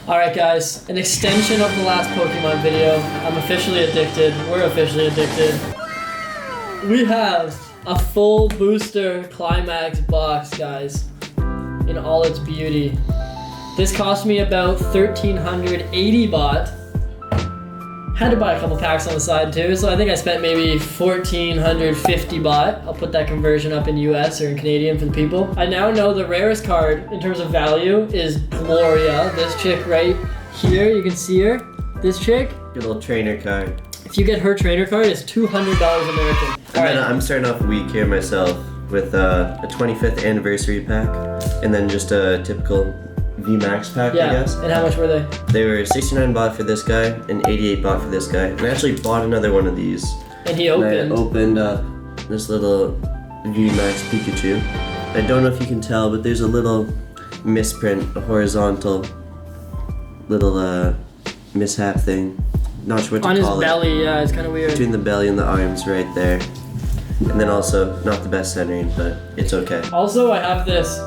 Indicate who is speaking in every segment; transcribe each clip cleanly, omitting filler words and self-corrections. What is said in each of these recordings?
Speaker 1: Alright guys, an extension of the last Pokemon video. I'm officially addicted. We're officially addicted. We have a full booster Climax box, guys, in all its beauty. This cost me about 1,380 baht. Had to buy a couple packs on the side too, so I think I spent maybe 1,450 baht. I'll put that conversion up in US or in Canadian for the people. I now know the rarest card in terms of value is GLORIA. This chick right here, you can see her. This chick.
Speaker 2: Good little trainer card.
Speaker 1: If you get her trainer card, it's $200 American.
Speaker 2: And then I'm starting off weak here myself with a 25th anniversary pack, and then just a typical VMAX pack, I guess.
Speaker 1: And how much were they?
Speaker 2: They were 69 baht for this guy and 88 baht for this guy. And I actually bought another one of these.
Speaker 1: And he opened.
Speaker 2: And I opened up this little VMAX Pikachu. I don't know if you can tell, but there's a little misprint, a horizontal little mishap thing. Not sure what to call it.
Speaker 1: On his belly, yeah, it's kind of weird.
Speaker 2: Between the belly and the arms right there. And then also, not the best centering, but it's okay.
Speaker 1: Also, I have this.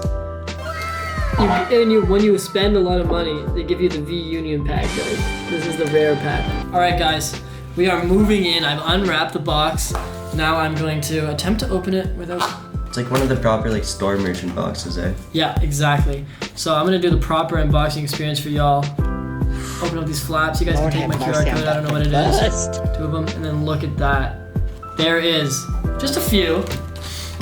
Speaker 1: When you spend a lot of money, they give you the V Union pack, guys. This is the rare pack. Alright guys, we are moving in. I've unwrapped the box. Now I'm going to attempt to open it without...
Speaker 2: It's like one of the proper like store merchant boxes, eh?
Speaker 1: Yeah, exactly. So I'm gonna do the proper unboxing experience for y'all. Open up these flaps. You guys can take my QR code. I don't know what it is. 2 of them, and then look at that. There is just a few.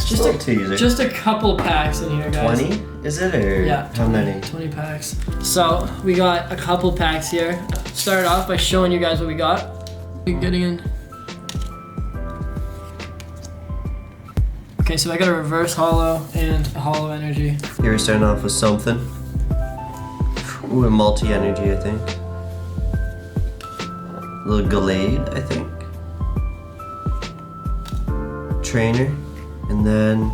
Speaker 1: Just a couple packs in here, guys.
Speaker 2: 20? Is it, or
Speaker 1: yeah,
Speaker 2: how many?
Speaker 1: 20 packs. So we got a couple packs here. Start off by showing you guys what we got. Getting in. Okay, so I got a reverse holo and a holo energy.
Speaker 2: Here we're starting off with something. Ooh, a multi-energy, I think. A little Glade, I think. Trainer. And then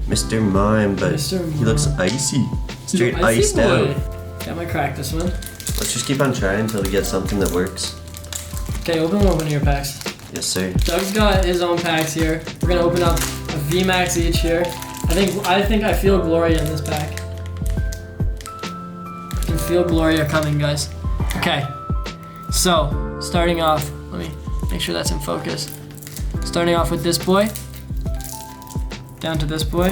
Speaker 2: Mr. Mime, but he looks icy. Straight iced out.
Speaker 1: Yeah, I might crack this one.
Speaker 2: Let's just keep on trying until we get something that works.
Speaker 1: Okay, open one of your packs.
Speaker 2: Yes, sir.
Speaker 1: Doug's got his own packs here. We're gonna open up a VMAX each here. I think I feel GLORIA in this pack. I can feel GLORIA coming, guys. Okay, so starting off, let me make sure that's in focus. Starting off with this boy. Down to this boy.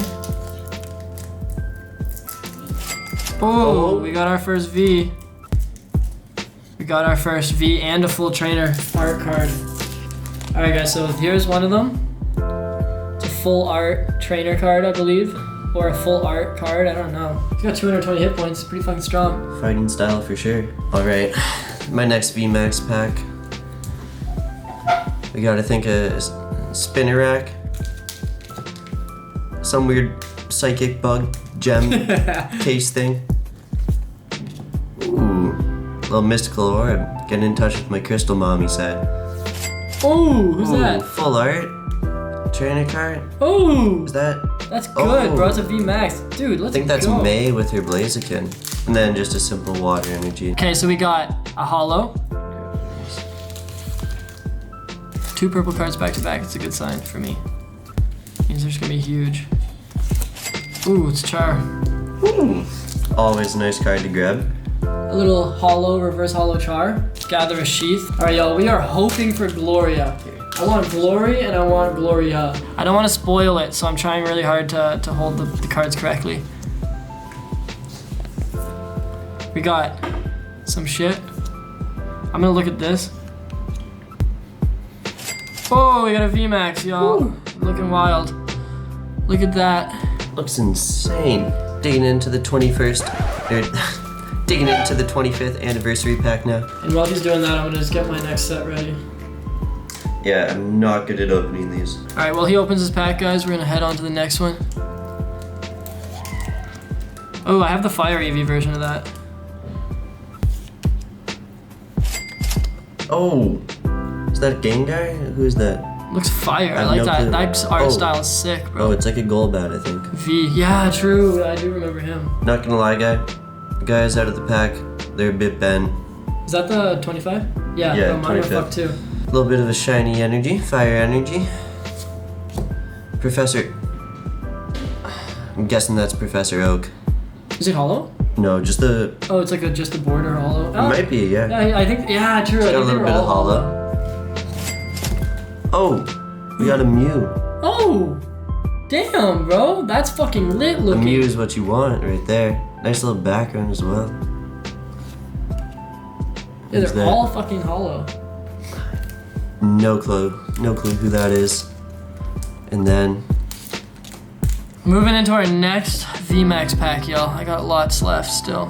Speaker 1: Oh, we got our first V. We got our first V and a full trainer art card. Alright guys, so here's one of them. It's a full art trainer card, I believe. Or a full art card, I don't know. He's got 220 hit points, pretty fucking strong.
Speaker 2: Fighting style for sure. Alright, my next VMAX pack. We got, I think, a spinner rack. Some weird psychic bug gem case thing. Ooh, little mystical orb. Getting in touch with my crystal mom, he said.
Speaker 1: Oh, who's that?
Speaker 2: Full art. Trainer card.
Speaker 1: Oh,
Speaker 2: is that?
Speaker 1: That's good, bro. It's a VMAX, dude. Let's go.
Speaker 2: I think that's May with her Blaziken, and then just a simple water energy.
Speaker 1: Okay, so we got a holo. 2 purple cards back to back. It's a good sign for me. Means they're just gonna be huge. Ooh, it's Char.
Speaker 2: Ooh. Always a nice card to grab.
Speaker 1: A little holo, reverse holo Char. Gather a sheath. All right, y'all, we are hoping for GLORIA. I want Glory and I want GLORIA. I don't want to spoil it, so I'm trying really hard to hold the cards correctly. We got some shit. I'm gonna look at this. Oh, we got a VMAX, y'all. Looking wild. Look at that.
Speaker 2: Looks insane. Digging into the 21st, or digging into the 25th anniversary pack now.
Speaker 1: And while he's doing that, I'm gonna just get my next set ready.
Speaker 2: Yeah, I'm not good at opening these.
Speaker 1: All right, while he opens his pack, guys, we're gonna head on to the next one. Oh, I have the Fire EV version of that.
Speaker 2: Oh, is that Gengar? Who is that?
Speaker 1: Looks fire. I like that. That art style is sick, bro.
Speaker 2: Oh, it's like a Golbat, I think.
Speaker 1: V. Yeah, true. I do remember him.
Speaker 2: Not gonna lie, the guys out of the pack, they're a bit bent.
Speaker 1: Is that the 25? Yeah,
Speaker 2: yeah,
Speaker 1: mine are fucked too.
Speaker 2: A little bit of a shiny energy, fire energy. Professor. I'm guessing that's Professor Oak.
Speaker 1: Is it hollow?
Speaker 2: No, just the.
Speaker 1: Oh, it's like just a border hollow. Oh,
Speaker 2: It might be, yeah.
Speaker 1: I think, yeah, true.
Speaker 2: It's
Speaker 1: I
Speaker 2: got a
Speaker 1: think they
Speaker 2: little
Speaker 1: were
Speaker 2: bit of
Speaker 1: all
Speaker 2: hollow. Oh, we got a Mew.
Speaker 1: Oh, damn, bro. That's fucking lit
Speaker 2: A
Speaker 1: looking.
Speaker 2: Mew is what you want right there. Nice little background as well.
Speaker 1: Yeah,
Speaker 2: Who's
Speaker 1: they're
Speaker 2: that?
Speaker 1: all fucking hollow.
Speaker 2: No clue. No clue who that is. And then.
Speaker 1: Moving into our next VMAX pack, y'all. I got lots left still.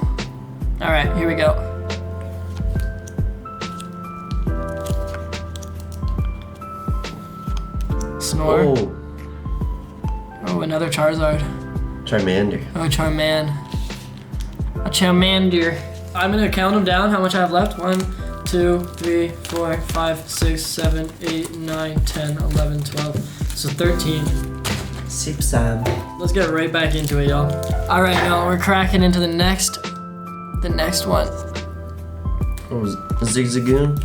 Speaker 1: All right, here we go. Snore.
Speaker 2: Oh,
Speaker 1: Oh, another Charizard.
Speaker 2: Charmander.
Speaker 1: Oh, Charman. A Charmander. I'm gonna count them down, how much I have left. 1, 2, 3, 4, 5, 6, 7, 8, 9, 10, 11, 12. So 13.
Speaker 2: Sip Sam.
Speaker 1: Let's get right back into it, y'all. All right, y'all, we're cracking into the next one.
Speaker 2: What was it? Zigzagoon?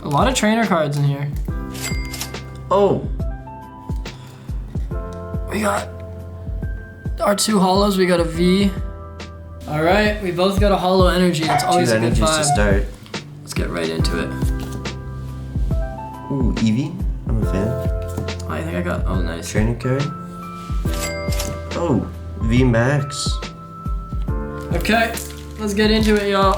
Speaker 1: A lot of trainer cards in here.
Speaker 2: Oh,
Speaker 1: We got our 2 hollows. We got a V. All right, we both got a hollow energy. It's always
Speaker 2: 2
Speaker 1: a good
Speaker 2: energies to
Speaker 1: vibe.
Speaker 2: start.
Speaker 1: Let's get right into it.
Speaker 2: Ooh, Eevee. I'm a fan.
Speaker 1: Oh, I think I got. Oh, nice.
Speaker 2: Training card. Oh, V Max.
Speaker 1: Okay, let's get into it, y'all.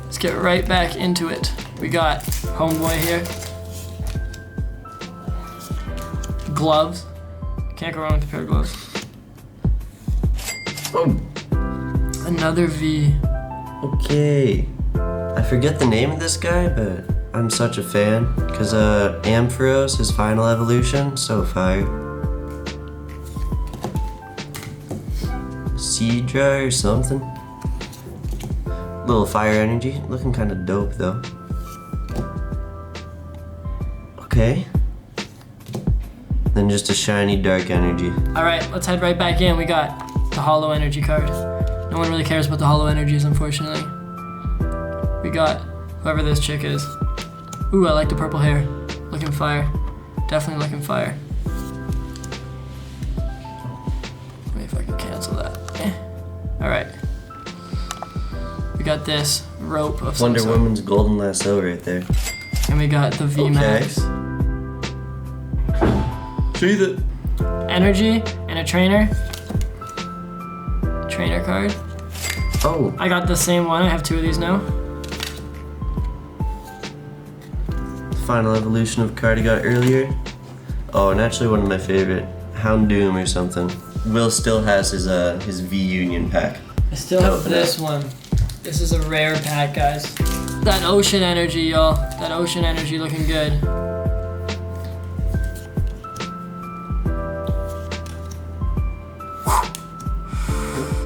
Speaker 1: Let's get right back into it. We got Homeboy here. Gloves. Can't go wrong with a pair of gloves.
Speaker 2: Oh,
Speaker 1: Another V.
Speaker 2: okay. I forget the name of this guy, but I'm such a fan. Cause Ampharos, his final evolution, so fire. Seadra or something. Little fire energy, looking kind of dope though. Okay. Then just a shiny dark energy.
Speaker 1: All right, let's head right back in. We got the hollow energy card. No one really cares about the hollow energies, unfortunately. We got whoever this chick is. Ooh, I like the purple hair. Looking fire. Definitely looking fire. Let me if I can cancel that. All right. We got this rope of some
Speaker 2: Wonder
Speaker 1: sort.
Speaker 2: Woman's golden lasso right there.
Speaker 1: And we got the VMAX.
Speaker 2: See the
Speaker 1: Energy and a trainer. Trainer card.
Speaker 2: Oh,
Speaker 1: I got the same one. I have 2 of these now.
Speaker 2: final evolution of card I got earlier. Oh, and actually one of my favorite, Houndoom or something. Will still has his V Union pack.
Speaker 1: I still have this one. This is a rare pack, guys. That ocean energy, y'all. That ocean energy looking good.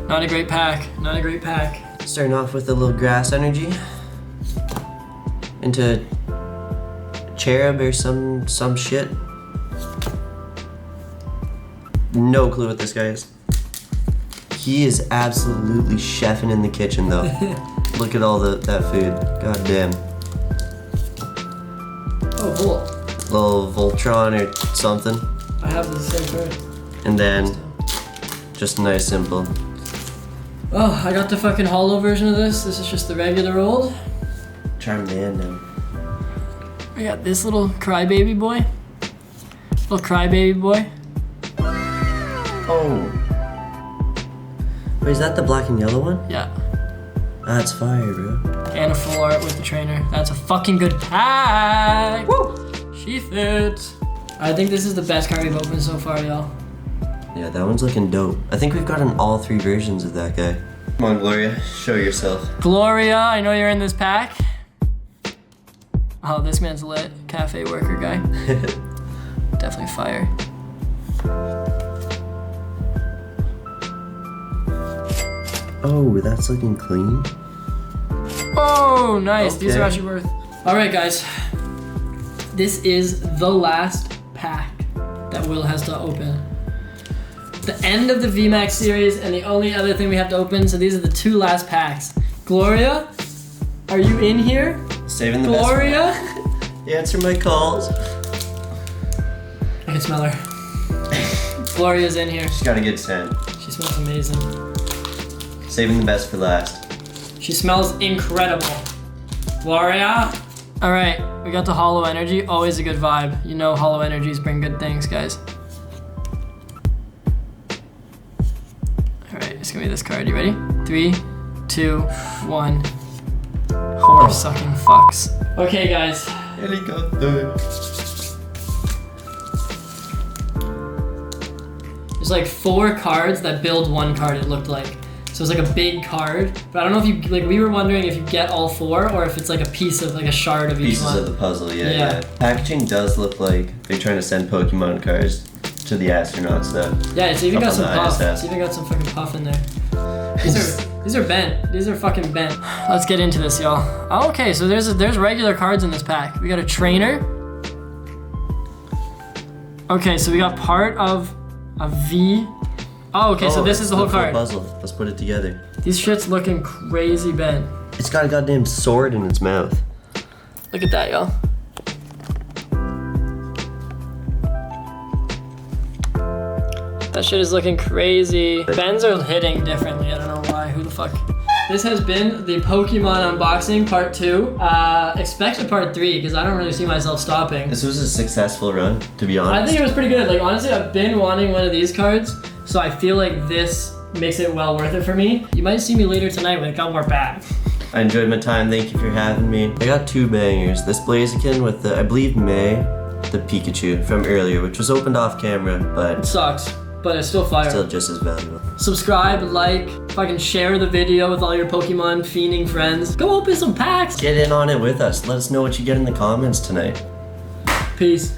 Speaker 1: Not a great pack. Not a great pack.
Speaker 2: Starting off with a little grass energy. Into Cherub or some shit. No clue what this guy is. He is absolutely chefing in the kitchen though. Look at all that food. God damn.
Speaker 1: Oh, cool.
Speaker 2: Little Voltron or something.
Speaker 1: I have the same card.
Speaker 2: And then just nice simple.
Speaker 1: Oh, I got the fucking hollow version of this. This is just the regular old.
Speaker 2: Charmander.
Speaker 1: We got this little crybaby boy. Little crybaby boy.
Speaker 2: Oh. Wait, is that the black and yellow one?
Speaker 1: Yeah.
Speaker 2: That's fire, bro.
Speaker 1: And a full art with the trainer. That's a fucking good pack. Woo! She fit. I think this is the best card we've opened so far, y'all.
Speaker 2: Yeah, that one's looking dope. I think we've gotten all 3 versions of that guy. Come on, Gloria, show yourself.
Speaker 1: Gloria, I know you're in this pack. Oh, this man's lit. Cafe worker guy. Definitely fire.
Speaker 2: Oh, that's looking clean.
Speaker 1: Oh, nice. These are
Speaker 2: Okay.
Speaker 1: actually worth. All right, guys. This is the last pack that Will has to open. The end of the VMAX series, and the only other thing we have to open. So these are the 2 last packs. Gloria, are you in here?
Speaker 2: Saving the
Speaker 1: Gloria?
Speaker 2: best. Answer my calls.
Speaker 1: I can smell her. Gloria's in here.
Speaker 2: She's got a good scent.
Speaker 1: She smells amazing.
Speaker 2: Saving the best for last.
Speaker 1: She smells incredible. Gloria. All right, we got the Hollow Energy. Always a good vibe. You know Hollow Energies bring good things, guys. All right, it's gonna be this card. You ready? 3, 2, 1. Horse sucking fucks. Okay, guys.
Speaker 2: Helicopter.
Speaker 1: There's like 4 cards that build one card, it looked like. So it's like a big card, but I don't know if you, like we were wondering if you get all 4 or if it's like a piece of, like a shard of each one.
Speaker 2: Pieces of the puzzle, yeah. Packaging does look like they're trying to send Pokemon cards to the astronauts though.
Speaker 1: Yeah, it's even got some puff.
Speaker 2: ISS.
Speaker 1: It's even got some fucking puff in there. These are bent. These are fucking bent. Let's get into this, y'all. Oh, okay, so there's regular cards in this pack. We got a trainer. Okay, so we got part of a V. Oh, okay, so this is the whole card.
Speaker 2: Puzzle. Let's put it together.
Speaker 1: These shit's looking crazy bent.
Speaker 2: It's got a goddamn sword in its mouth.
Speaker 1: Look at that, y'all. That shit is looking crazy. Bends are hitting differently. I don't know why. Who the fuck? This has been the Pokemon unboxing part 2. Expect a part 3 because I don't really see myself stopping.
Speaker 2: This was a successful run, to be honest.
Speaker 1: I think it was pretty good. Like honestly, I've been wanting one of these cards, so I feel like this makes it well worth it for me. You might see me later tonight with a couple more packs.
Speaker 2: I enjoyed my time. Thank you for having me. I got 2 bangers. This Blaziken with the, I believe May, the Pikachu from earlier, which was opened off camera, but
Speaker 1: It sucks, but it's still fire.
Speaker 2: still just as valuable.
Speaker 1: Subscribe, like, fucking share the video with all your Pokemon fiending friends. Go open some packs.
Speaker 2: Get in on it with us. Let us know what you get in the comments tonight.
Speaker 1: Peace.